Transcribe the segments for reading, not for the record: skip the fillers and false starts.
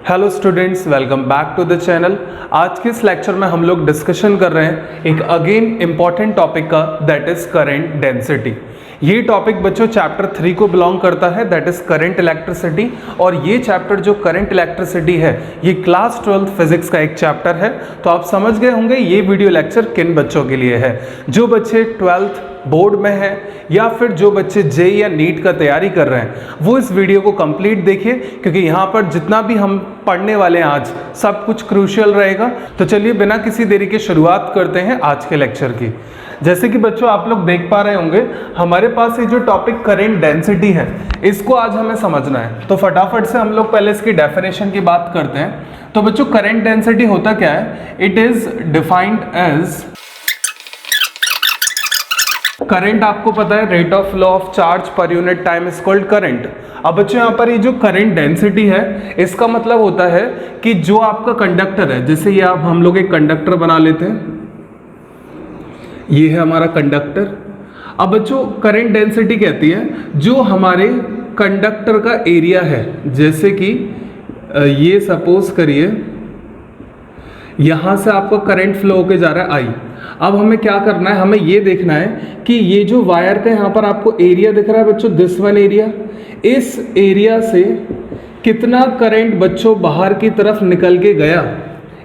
Hello students, welcome back to the channel. आज के इस लेक्चर में हम लोग डिस्कशन कर रहे हैं एक अगेन इम्पॉर्टेंट टॉपिक का, दैट इज करंट डेंसिटी। ये टॉपिक बच्चों चैप्टर 3 को बिलोंग करता है, दैट इज करंट इलेक्ट्रिसिटी। और ये चैप्टर जो करंट इलेक्ट्रिसिटी है ये क्लास 12 फिजिक्स का एक चैप्टर है। तो आप समझ गए होंगे ये वीडियो लेक्चर किन बच्चों के लिए है। जो बच्चे 12th बोर्ड में है या फिर जो बच्चे जेईई या नीट का तैयारी कर रहे हैं वो इस वीडियो को कंप्लीट देखिए, क्योंकि यहाँ पर जितना भी हम पढ़ने वाले हैं आज सब कुछ क्रूशियल रहेगा। तो चलिए बिना किसी देरी के शुरुआत करते हैं आज के लेक्चर की। जैसे कि बच्चों आप लोग देख पा रहे होंगे हमारे पास ये जो टॉपिक करंट डेंसिटी है इसको आज हमें समझना है। तो फटाफट से हम लोग पहले इसकी डेफिनेशन की बात करते हैं। तो बच्चों करंट डेंसिटी होता क्या है? It is defined as, current आपको पता है rate of flow of charge per unit time is called current. अब बच्चों यहाँ पर ये जो करंट डेंसिटी है इसका मतलब होता है कि जो आपका कंडक्टर है, जैसे ये आप हम लोग एक कंडक्टर बना लेते हैं, ये है हमारा कंडक्टर। अब बच्चों करंट डेंसिटी कहती है जो हमारे कंडक्टर का एरिया है, जैसे कि ये सपोज करिए यहां से आपका करंट फ्लो होके जा रहा है आई। अब हमें क्या करना है, हमें ये देखना है कि ये जो वायर का यहाँ पर आपको एरिया दिख रहा है बच्चों, दिस वन एरिया, इस एरिया से कितना करंट बच्चों बाहर की तरफ निकल के गया,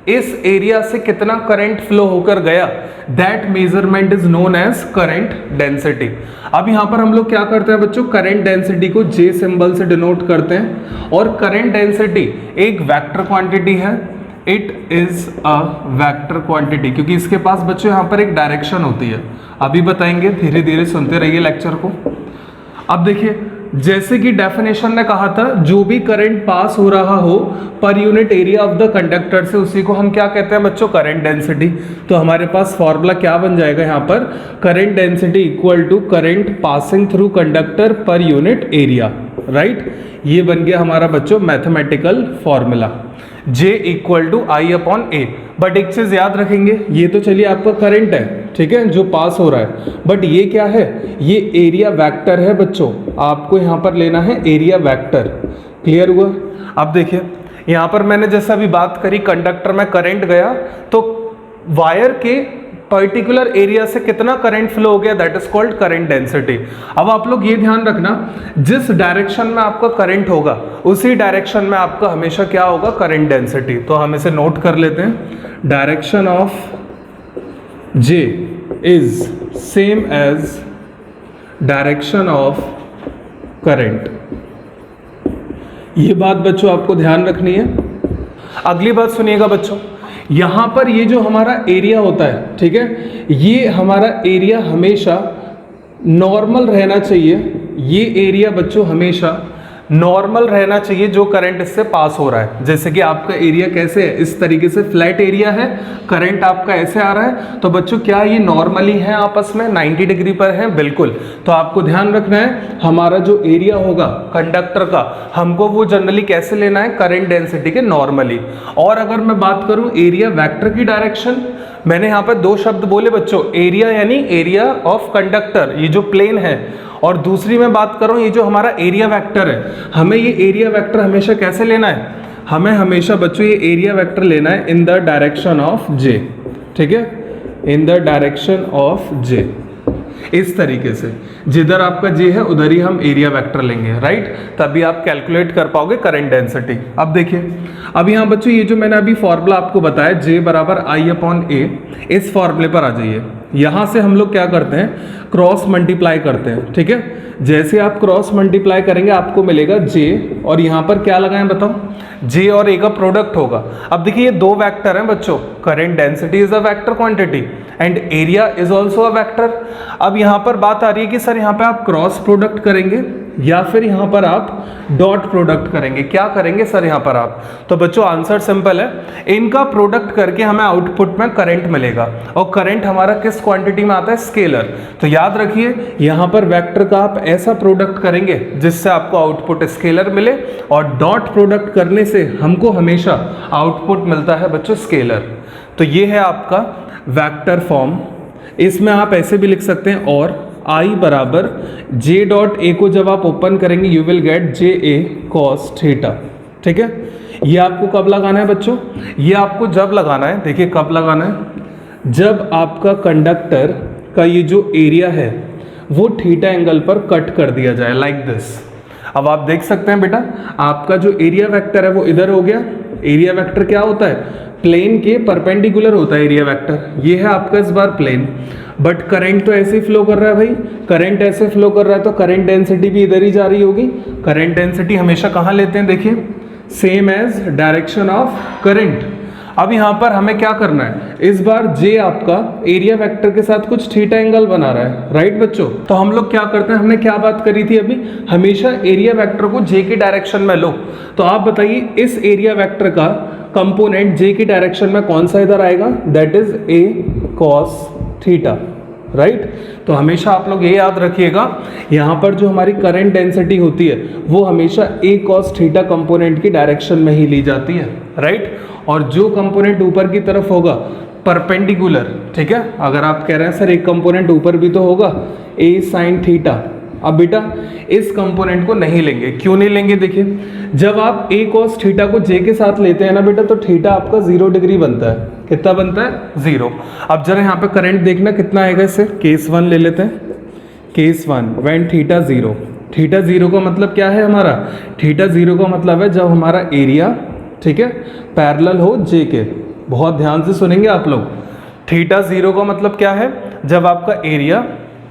इस एरिया से कितना करंट फ्लो होकर गया, that measurement is known as current density. अब यहाँ पर हम लोग क्या करते हैं बच्चों, करंट डेंसिटी को J सिंबल से डिनोट करते हैं। और करंट डेंसिटी एक वेक्टर क्वांटिटी है, it is a vector quantity, क्योंकि इसके पास बच्चों यहाँ पर एक डायरेक्शन होती है। अभी बताएंगे, धीरे धीरे सुनते रहिए लेक्चर को। अब देखिए जैसे कि डेफिनेशन ने कहा था जो भी करंट पास हो रहा हो पर unit area of the conductor से, उसी को हम क्या कहते हैं बच्चों, करंट डेंसिटी। तो हमारे पास फॉर्मूला क्या बन जाएगा यहाँ पर, current density equal to current passing through conductor per unit area, right. ये बन गया हमारा बच्चों mathematical formula, J equal to I upon A. But एक चीज याद रखेंगे, ये तो चलिए आपका करंट है, ठीक है, जो पास हो रहा है, बट ये क्या है, ये एरिया वेक्टर है बच्चों। आपको यहाँ पर लेना है एरिया वेक्टर। क्लियर हुआ? अब देखिए यहाँ पर मैंने जैसा अभी बात करी, कंडक्टर में करंट गया तो वायर के पर्टिकुलर एरिया से कितना करंट फ्लो हो गया, that is called current density. अब आप लोग ये ध्यान रखना, जिस डायरेक्शन में आपका करंट होगा उसी डायरेक्शन में आपका हमेशा क्या होगा, करंट डेंसिटी। तो हम इसे नोट कर लेते हैं, direction of J is same as direction of current. ये बात बच्चों आपको ध्यान रखनी है। अगली बात सुनिएगा बच्चों, यहां पर ये जो हमारा एरिया होता है, ठीक है, ये हमारा एरिया हमेशा नॉर्मल रहना चाहिए। ये एरिया बच्चों हमेशा नॉर्मल रहना चाहिए जो करंट इससे पास हो रहा है। जैसे कि आपका एरिया कैसे है, इस तरीके से फ्लैट एरिया है, करंट आपका ऐसे आ रहा है, तो बच्चों क्या ये नॉर्मली है आपस में 90 डिग्री पर है? बिल्कुल। तो आपको ध्यान रखना है हमारा जो एरिया होगा कंडक्टर का, हमको वो जनरली कैसे लेना है, करंट डेंसिटी के नॉर्मली। और अगर मैं बात करूं एरिया वेक्टर की डायरेक्शन, मैंने यहाँ पर दो शब्द बोले बच्चों, एरिया यानी एरिया ऑफ कंडक्टर, ये जो प्लेन है, और दूसरी मैं बात करूं ये जो हमारा एरिया वेक्टर है, हमें ये एरिया वेक्टर हमेशा कैसे लेना है, हमें हमेशा बच्चों ये एरिया वेक्टर लेना है in the direction of J, ठीक है, in the direction of J। इस तरीके से जिधर आपका J है उधर ही हम एरिया वेक्टर लेंगे, राइट, तभी आप कैलकुलेट कर पाओगे करंट डेंसिटी। अब देखिए, अब यहाँ बच्चों ये जो मैंने अभी फॉर्मूला आपको बताया J बराबर आई अपॉन ए, इस फॉर्मूले पर आ जाइए। यहां से हम लोग क्या करते हैं, क्रॉस मल्टीप्लाई करते हैं, ठीक है। जैसे आप क्रॉस मल्टीप्लाई करेंगे आपको मिलेगा J, और यहां पर क्या लगाएं बताओ, J और A का प्रोडक्ट होगा। अब देखिए ये दो वेक्टर हैं बच्चों, current density is a vector quantity and area is also a vector. अब यहां पर बात आ रही है कि सर यहां पे आप क्रॉस प्रोडक्ट करेंगे या फिर यहां पर आप डॉट प्रोडक्ट करेंगे, क्या करेंगे सर यहां पर आप? तो बच्चों आंसर सिंपल है, इनका प्रोडक्ट करके हमें आउटपुट में करंट मिलेगा, और करंट हमारा किस क्वांटिटी में आता है, स्केलर। तो याद रखिए यहां पर वेक्टर का आप ऐसा प्रोडक्ट करेंगे जिससे आपको आउटपुट स्केलर मिले, और डॉट प्रोडक्ट करने से हमको हमेशा आउटपुट मिलता है बच्चों स्केलर। तो ये है आपका वेक्टर फॉर्म। इसमें आप ऐसे भी लिख सकते हैं, और I बराबर J डॉट ए को जब आप ओपन करेंगे you will get J A cos theta, ठीक है। ये आपको कब लगाना है बच्चों? ये आपको जब लगाना है, देखिए कब लगाना है, जब आपका कंडक्टर का ये जो एरिया है वो थीटा एंगल पर कट कर दिया जाए, लाइक दिस। अब आप देख सकते हैं बेटा, आपका जो एरिया वेक्टर है वो इधर हो गया। एरिया वेक्टर क्या होता है? प्लेन के परपेंडिकुलर होता है एरिया वेक्टर। ये है आपका इस बार प्लेन, बट करंट तो ऐसे ही फ्लो कर रहा है भाई, करंट ऐसे फ्लो कर रहा है तो करंट डेंसिटी भी इधर ही जा रही होगी। करंट डेंसिटी हमेशा कहाँ लेते हैं? देखिए same as direction of current. अब यहाँ पर हमें क्या करना है, इस बार जे आपका एरिया वेक्टर के साथ कुछ थीटा एंगल बना रहा है, राइट बच्चों? तो हम लोग क्या करते हैं, हमने क्या बात करी थी अभी, हमेशा एरिया वेक्टर को जे की डायरेक्शन में लो। तो आप बताइए इस एरिया वेक्टर का कंपोनेंट जे की डायरेक्शन में कौन सा इधर आएगा? That is a cos theta, right? तो हमेशा आप लोग ये याद रखिएगा, यहाँ पर जो हमारी करंट डेंसिटी होती है वो हमेशा ए कॉस थीटा कंपोनेंट की डायरेक्शन में ही ली जाती है, राइट? और जो कंपोनेंट ऊपर की तरफ होगा परपेंडिकुलर, ठीक है, अगर आप कह रहे हैं सर एक कंपोनेंट ऊपर भी तो होगा, ए साइन थीटा। अब बेटा इस कंपोनेंट को नहीं लेंगे, क्यों नहीं लेंगे? देखिए जब आप ए कॉस थीटा को जे के साथ लेते हैं ना बेटा, तो थीटा आपका 0 डिग्री बनता है। कितना बनता है? 0। अब जरा यहाँ पे करंट देखना कितना आएगा, इससे केस 1 ले लेते हैं। Case 1 when theta 0। थीटा 0 का मतलब क्या है हमारा? थीटा 0 का मतलब है जब हमारा एरिया, ठीक है, पैरेलल हो जे के। बहुत ध्यान से सुनेंगे आप लोग। थीटा 0 का मतलब क्या है? जब आपका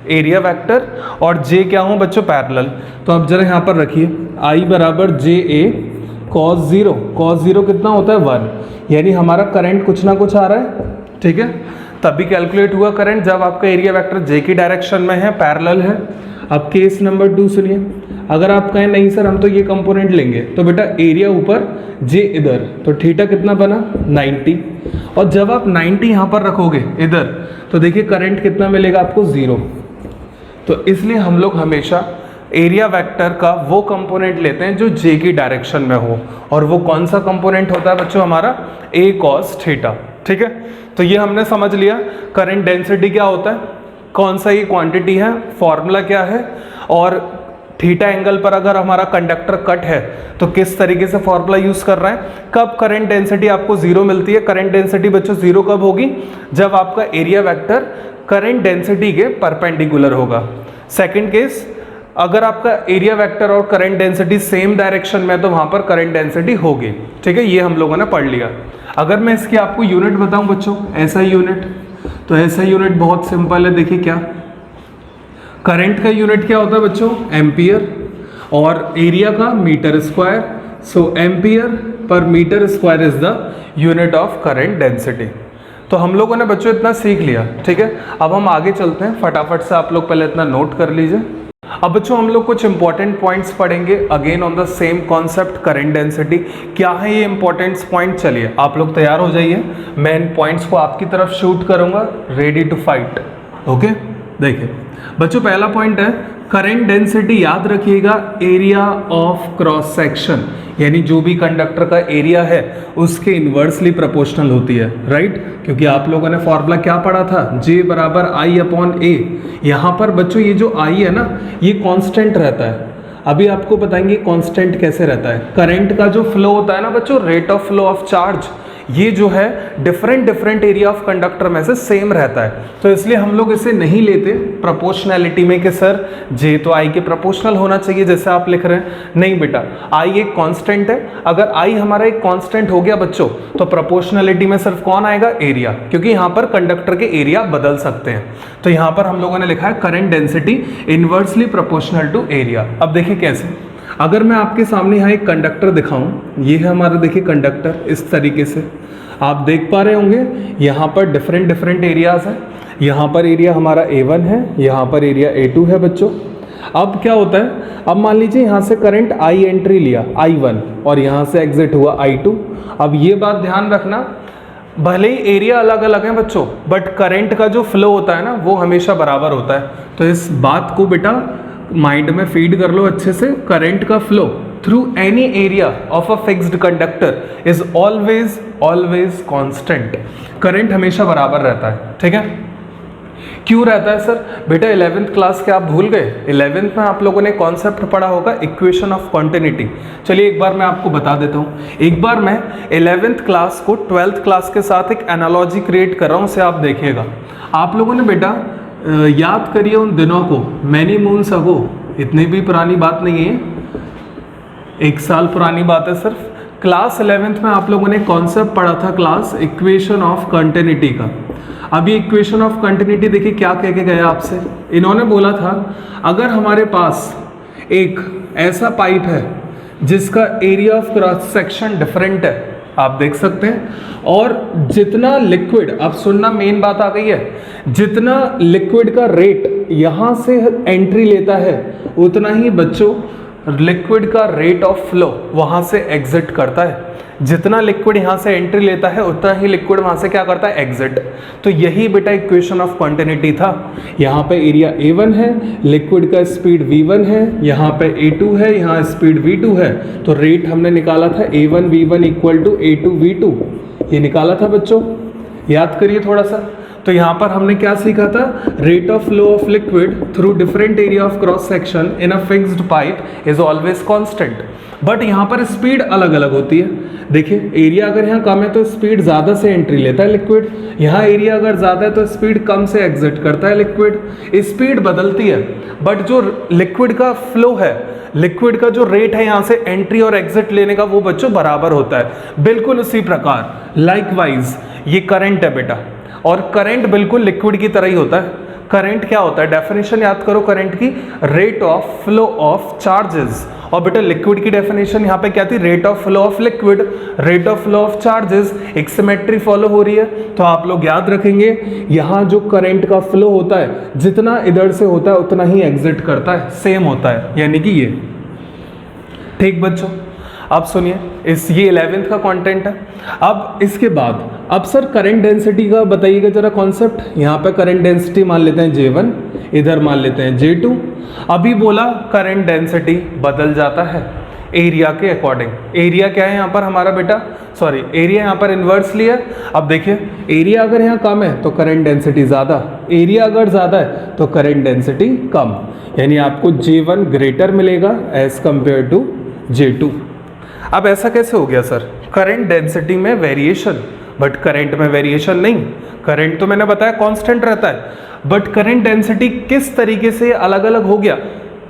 एरिया वेक्टर और जे क्या हो बच्चों? पैरेलल। तो अब जरा यहाँ पर रखिए I बराबर जे ए कॉस 0। कॉस 0 कितना होता है? 1। यानी हमारा करंट कुछ ना कुछ आ रहा है, ठीक है, तभी कैलकुलेट हुआ करंट जब आपका एरिया वेक्टर जे की डायरेक्शन में है, पैरेलल है। अब केस नंबर 2 सुनिए, अगर आप कहें नहीं सर हम तो ये कंपोनेंट लेंगे, तो बेटा एरिया ऊपर जे इधर, तो थीटा कितना बना? 90। और जब आप 90 यहाँ पर रखोगे इधर, तो देखिए करंट कितना मिलेगा आपको? 0। तो इसलिए हम लोग हमेशा एरिया वेक्टर का वो कंपोनेंट लेते हैं जो जे की डायरेक्शन में हो, और वो कौन सा कंपोनेंट होता है बच्चों? हमारा ए कॉस थीटा, ठीक है। तो ये हमने समझ लिया करंट डेंसिटी क्या होता है, कौन सा ये क्वांटिटी है, फॉर्मूला क्या है, और थीटा एंगल पर अगर हमारा कंडक्टर कट है तो किस तरीके से फॉर्मूला यूज कर रहे हैं। कब करंट डेंसिटी आपको 0 मिलती है? करंट डेंसिटी बच्चों 0 कब होगी? जब आपका एरिया वेक्टर करंट डेंसिटी के परपेंडिकुलर होगा। सेकंड केस, अगर आपका एरिया वेक्टर और करंट डेंसिटी सेम डायरेक्शन में है तो वहां पर करंट डेंसिटी होगी, ठीक है। ये हम लोगों ने पढ़ लिया। अगर मैं इसकी आपको यूनिट बताऊं बच्चों, ऐसा यूनिट, तो ऐसा यूनिट बहुत सिंपल है। देखिए क्या, करंट का यूनिट क्या होता है बच्चों? एम्पियर, और एरिया का metre square. So ampere per metre square is the unit of current density. तो हम लोगों ने बच्चों इतना सीख लिया, ठीक है। अब हम आगे चलते हैं, फटाफट से आप लोग पहले इतना नोट कर लीजिए। अब बच्चों हम लोग कुछ इंपॉर्टेंट पॉइंट्स पढ़ेंगे, again on the same concept current density. क्या है ये इंपॉर्टेंट पॉइंट? चलिए आप लोग तैयार हो जाइए, मैं इन पॉइंट्स को आपकी तरफ शूट करूंगा, रेडी टू फाइट। ओके, देखिए बच्चों पहला पॉइंट है करंट डेंसिटी, याद रखिएगा एरिया ऑफ क्रॉस सेक्शन, यानी जो भी कंडक्टर का एरिया है उसके इन्वर्सली प्रोपोर्शनल होती है, राइट। क्योंकि आप लोगों ने फॉर्मूला क्या पढ़ा था? J बराबर I अपॉन A। यहाँ पर बच्चों ये जो I है ना, ये कांस्टेंट रहता है। अभी आपको बताएंगे कांस्टेंट कैसे रहता है। करंट का जो फ्लो होता है ना बच्चों, rate of flow of charge, ये जो है डिफरेंट एरिया ऑफ कंडक्टर में से सेम रहता है। तो इसलिए हम लोग इसे नहीं लेते प्रोपोर्शनैलिटी में कि सर जे तो आई के प्रोपोर्शनल होना चाहिए जैसे आप लिख रहे हैं। नहीं बेटा, आई एक कांस्टेंट है। अगर आई हमारा एक कांस्टेंट हो गया बच्चों, तो प्रोपोर्शनैलिटी में सिर्फ कौन आएगा? एरिया, क्योंकि यहाँ पर कंडक्टर के एरिया बदल सकते हैं। तो यहाँ पर हम लोगों ने लिखा है current density inversely proportional to area. अब देखिए कैसे, अगर मैं आपके सामने यहाँ एक कंडक्टर दिखाऊं, ये है हमारा देखिए कंडक्टर, इस तरीके से आप देख पा रहे होंगे यहाँ पर डिफरेंट एरियाज हैं। यहाँ पर एरिया हमारा A1 है, यहाँ पर एरिया A2 है बच्चों। अब क्या होता है, अब मान लीजिए यहाँ से करंट I एंट्री लिया I1 और यहाँ से एग्जिट हुआ I2। अब ये बात ध्यान रखना, भले ही एरिया अलग अलग है बच्चों, बट करंट का जो फ्लो होता है ना वो हमेशा बराबर होता है। तो इस बात को बेटा माइंड में फीड कर लो अच्छे से। करंट का flow through any area of a fixed conductor is always constant. Current हमेशा बराबर रहता है, ठीक है। क्यों रहता है सर? बेटा 11th क्लास के आप भूल गए? 11th में आप लोगों ने कॉन्सेप्ट पढ़ा होगा इक्वेशन ऑफ कॉन्टिन्यूटी। चलिए एक बार मैं आपको बता देता हूँ। एक बार मैं 11th क्लास को 12th क्लास के साथ एक एनालॉजी क्रिएट कर रहा हूँ, उसे आप देखिएगा। आप लोगों ने बेटा याद करिए उन दिनों को, मैनी मून्स अगो, इतनी भी पुरानी बात नहीं है, 1 साल पुरानी बात है सिर्फ। क्लास 11th में आप लोगों ने कॉन्सेप्ट पढ़ा था क्लास इक्वेशन ऑफ कंटिन्यूटी का। अभी इक्वेशन ऑफ कंटिन्यूटी देखिए क्या कह के गया आपसे। इन्होंने बोला था अगर हमारे पास एक ऐसा पाइप है जिसका area of cross section different है, आप देख सकते हैं, और जितना लिक्विड, अब सुनना मेन बात आ गई है, जितना लिक्विड का रेट यहां से एंट्री लेता है उतना ही बच्चों लिक्विड का रेट ऑफ फ्लो वहां से एग्जिट करता है। जितना लिक्विड यहां से एंट्री लेता है उतना ही लिक्विड वहां से क्या करता है, एग्जिट। तो यही बेटा इक्वेशन ऑफ कंटिन्यूटी था। यहाँ पे एरिया A1 है, लिक्विड का स्पीड V1 है, यहाँ पे A2 है, यहाँ स्पीड V2 है। तो रेट हमने निकाला था A1 V1 equal to A2 V2, ये निकाला था बच्चों, याद करिए थोड़ा सा। तो यहाँ पर हमने क्या सीखा था, rate of flow of liquid through different area of cross section in a fixed pipe is always constant. But यहाँ पर स्पीड अलग अलग होती है। देखिए एरिया अगर यहाँ कम है तो स्पीड ज़्यादा से एंट्री लेता है लिक्विड, यहाँ एरिया अगर ज़्यादा है तो स्पीड कम से एग्जिट करता है लिक्विड। स्पीड बदलती है बट जो लिक्विड का फ्लो है, लिक्विड का जो रेट है यहाँ से एंट्री और एग्जिट लेने का, वो बच्चों बराबर होता है। बिल्कुल उसी प्रकार लाइकवाइज ये करंट है बेटा, और करंट बिल्कुल लिक्विड की तरह ही होता है। करंट क्या होता है, डेफिनेशन याद करो करंट की, rate of flow of charges. और बेटा लिक्विड की डेफिनेशन यहाँ पे क्या थी, rate of flow of liquid, rate of flow of charges. एक सिमेट्री फॉलो हो रही है, तो आप लोग याद रखेंगे यहाँ जो करंट का फ्लो होता है जितना इधर से होता है उतना ही एग्जिट करता है, सेम होता है, यानी कि ये। ठीक बच्चों, अब सुनिए, ये 11th का कंटेंट है। अब इसके बाद अब सर करंट डेंसिटी का बताइएगा जरा कॉन्सेप्ट। यहाँ पे करंट डेंसिटी मान लेते हैं J1, इधर मान लेते हैं J2। अभी बोला करंट डेंसिटी बदल जाता है एरिया के अकॉर्डिंग। एरिया क्या है यहाँ पर हमारा बेटा, सॉरी एरिया यहाँ पर इन्वर्सली है। अब देखिए एरिया अगर यहाँ कम है तो करंट डेंसिटी ज़्यादा, एरिया अगर ज़्यादा है तो करंट डेंसिटी कम, यानी आपको J1 ग्रेटर मिलेगा एज कंपेयर टू J2। अब ऐसा कैसे हो गया सर, करंट डेंसिटी में वेरिएशन बट करंट में वेरिएशन नहीं। करंट तो मैंने बताया कांस्टेंट रहता है, बट करंट डेंसिटी किस तरीके से अलग अलग हो गया।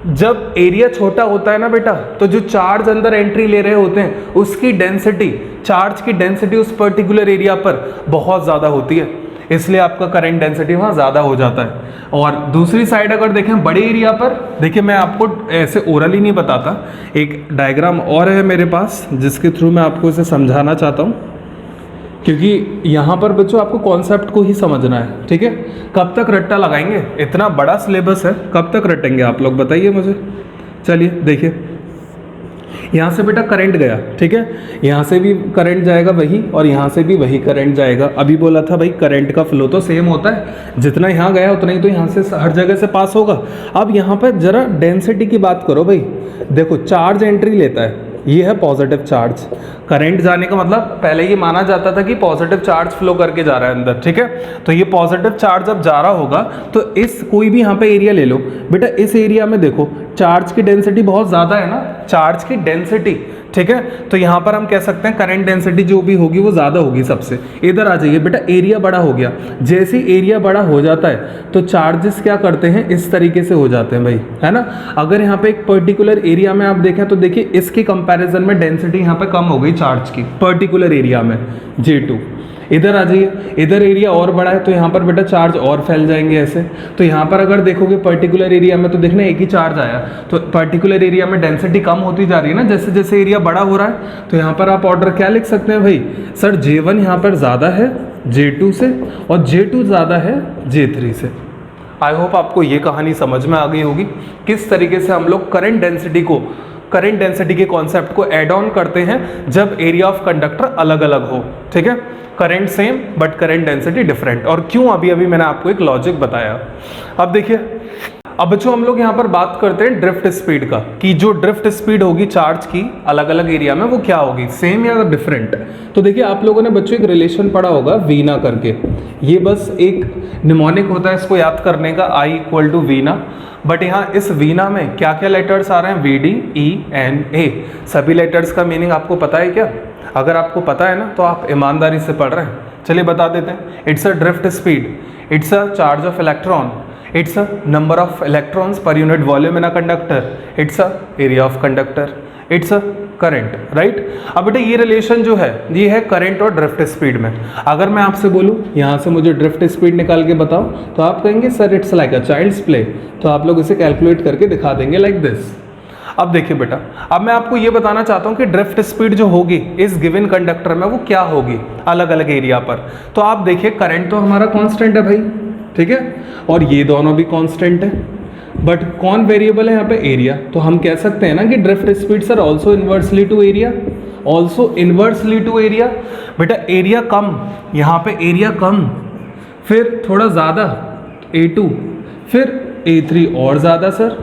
जब एरिया छोटा होता है ना बेटा, तो जो चार्ज अंदर एंट्री ले रहे होते हैं उसकी डेंसिटी, चार्ज की डेंसिटी उस पर्टिकुलर एरिया पर बहुत ज़्यादा होती है, इसलिए आपका करंट डेंसिटी वहाँ ज़्यादा हो जाता है। और दूसरी साइड अगर देखें बड़े एरिया पर, देखिए मैं आपको ऐसे ओरली नहीं बताता, एक डायग्राम और है मेरे पास जिसके थ्रू मैं आपको इसे समझाना चाहता हूँ, क्योंकि यहाँ पर बच्चों आपको कॉन्सेप्ट को ही समझना है। ठीक है, कब तक रट्टा लगाएंगे, इतना बड़ा सिलेबस है, कब तक रटेंगे आप लोग बताइए मुझे। चलिए देखिए, यहाँ से बेटा करंट गया, ठीक है, यहाँ से भी करंट जाएगा वही और यहाँ से भी वही करंट जाएगा। अभी बोला था भाई करंट का फ्लो तो सेम होता है, जितना यहाँ गया उतना ही तो यहाँ से हर जगह से पास होगा। अब यहाँ पर जरा डेंसिटी की बात करो भाई, देखो चार्ज एंट्री लेता है, ये है पॉजिटिव चार्ज। करंट जाने का मतलब पहले ये माना जाता था कि पॉजिटिव चार्ज फ्लो करके जा रहा है अंदर, ठीक है, तो ये पॉजिटिव चार्ज अब जा रहा होगा तो इस कोई भी यहाँ पे एरिया ले लो बेटा, इस एरिया में देखो चार्ज की डेंसिटी बहुत ज़्यादा है ना, चार्ज की डेंसिटी, ठीक है, तो यहाँ पर हम कह सकते हैं करंट डेंसिटी जो भी होगी वो ज़्यादा होगी सबसे। इधर आ जाइए बेटा, एरिया बड़ा हो गया, जैसे एरिया बड़ा हो जाता है तो चार्जेस क्या करते हैं, इस तरीके से हो जाते हैं भाई, है ना। अगर यहाँ पे एक पर्टिकुलर एरिया में आप देखें तो देखिए इसके कंपैरिजन में डेंसिटी यहाँ पे कम हो गई चार्ज की, पर्टिकुलर एरिया में J2। इधर आ जाइए, इधर एरिया और बड़ा है तो यहाँ पर बेटा चार्ज और फैल जाएंगे ऐसे। तो यहाँ पर अगर देखोगे पर्टिकुलर एरिया में तो देखना एक ही चार्ज आया, तो पर्टिकुलर एरिया में डेंसिटी कम होती जा रही है ना जैसे जैसे एरिया बड़ा हो रहा है। तो यहाँ पर आप ऑर्डर क्या लिख सकते हैं भाई, सर J1 यहाँ पर ज़्यादा है J2 से और J2 ज़्यादा है J3 से। आई होप आपको ये कहानी समझ में आ गई होगी, किस तरीके से हम लोग करंट डेंसिटी के कॉन्सेप्ट को ऐड ऑन करते हैं जब एरिया ऑफ कंडक्टर अलग अलग हो, ठीक है। Current same but current density different, और क्यों अभी अभी मैंने आपको एक लॉजिक बताया। अब देखिए अब बच्चों हम लोग यहाँ पर बात करते हैं ड्रिफ्ट स्पीड का, कि जो ड्रिफ्ट स्पीड होगी चार्ज की अलग अलग एरिया में वो क्या होगी, सेम या डिफरेंट। तो देखिए आप लोगों ने बच्चों एक रिलेशन पढ़ा होगा वीना करके, ये बस एक निमोनिक होता है इसको याद करने का, I इक्वल टू वीना। बट यहाँ इस वीना में क्या क्या लेटर्स आ रहे हैं, VD ENA, सभी लेटर्स का मीनिंग आपको पता है क्या? अगर आपको पता है ना तो आप ईमानदारी से पढ़ रहे हैं। चलिए बता देते हैं। It's a drift speed, it's a charge of electron, it's a number of electrons per unit volume in a conductor, it's a area of conductor, it's a current, right? अब बेटा ये रिलेशन जो है ये है करंट और drift speed में। अगर मैं आपसे बोलूँ यहाँ से मुझे ड्रिफ्ट स्पीड निकाल के बताओ तो आप कहेंगे sir it's like a child's play, तो आप लोग इसे कैलकुलेट करके दिखा देंगे लाइक दिस। अब देखिए बेटा, अब मैं आपको ये बताना चाहता हूँ कि ड्रिफ्ट स्पीड जो होगी इस गिवन कंडक्टर में वो क्या होगी अलग अलग एरिया पर। तो आप देखिए करंट तो हमारा कांस्टेंट है भाई, ठीक है, और ये दोनों भी कांस्टेंट है, बट कौन वेरिएबल है यहाँ पे, एरिया। तो हम कह सकते हैं ना कि drift speed sir also inversely to area, also inversely to area. बेटा एरिया कम, यहाँ पे एरिया कम, फिर थोड़ा ज़्यादा A2, फिर A3 और ज़्यादा सर।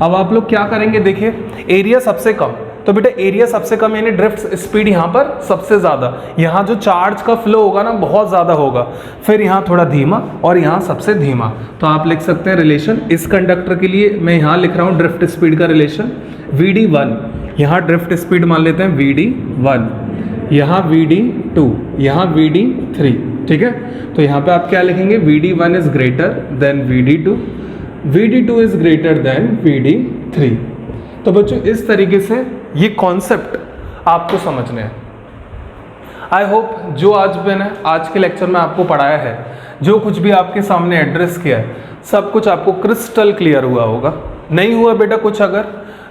अब आप लोग क्या करेंगे, देखिए एरिया सबसे कम, तो बेटा एरिया सबसे कम यानी ड्रिफ्ट स्पीड यहाँ पर सबसे ज़्यादा, यहाँ जो चार्ज का फ्लो होगा ना बहुत ज़्यादा होगा, फिर यहाँ थोड़ा धीमा और यहाँ सबसे धीमा। तो आप लिख सकते हैं रिलेशन इस कंडक्टर के लिए, मैं यहाँ लिख रहा हूँ ड्रिफ्ट स्पीड का रिलेशन VD1, यहाँ ड्रिफ्ट स्पीड मान लेते हैं VD1, यहाँ VD2, यहाँ VD3, ठीक है। तो यहाँ पे आप क्या लिखेंगे, VD1 is greater than VD2, VD2 is greater than VD3। तो बच्चों इस तरीके से ये कॉन्सेप्ट आपको समझने हैं। आई होप जो आज मैंने आज के लेक्चर में आपको पढ़ाया है, जो कुछ भी आपके सामने एड्रेस किया है, सब कुछ आपको क्रिस्टल क्लियर हुआ होगा। नहीं हुआ बेटा कुछ अगर,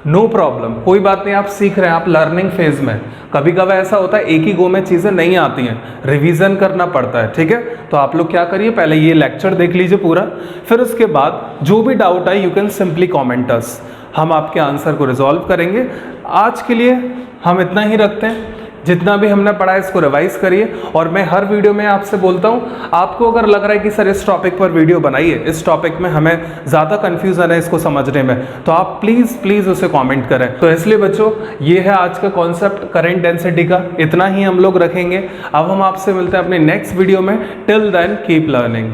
नो प्रॉब्लम, कोई बात नहीं, आप सीख रहे हैं, आप लर्निंग फेज में। कभी कभी ऐसा होता है एक ही गो में चीज़ें नहीं आती हैं, रिवीजन करना पड़ता है, ठीक है। तो आप लोग क्या करिए, पहले ये लेक्चर देख लीजिए पूरा, फिर उसके बाद जो भी डाउट आए यू कैन सिंपली कॉमेंट अस, हम आपके आंसर को रिजॉल्व करेंगे। आज के लिए हम इतना ही रखते हैं, जितना भी हमने पढ़ा है इसको रिवाइज करिए। और मैं हर वीडियो में आपसे बोलता हूँ, आपको अगर लग रहा है कि सर इस टॉपिक पर वीडियो बनाइए, इस टॉपिक में हमें ज़्यादा कन्फ्यूज़न है इसको समझने में, तो आप प्लीज़ उसे कमेंट करें। तो इसलिए बच्चों ये है आज का कॉन्सेप्ट करंट डेंसिटी का, इतना ही हम लोग रखेंगे। अब हम आपसे मिलते हैं अपने नेक्स्ट वीडियो में। Till then keep learning.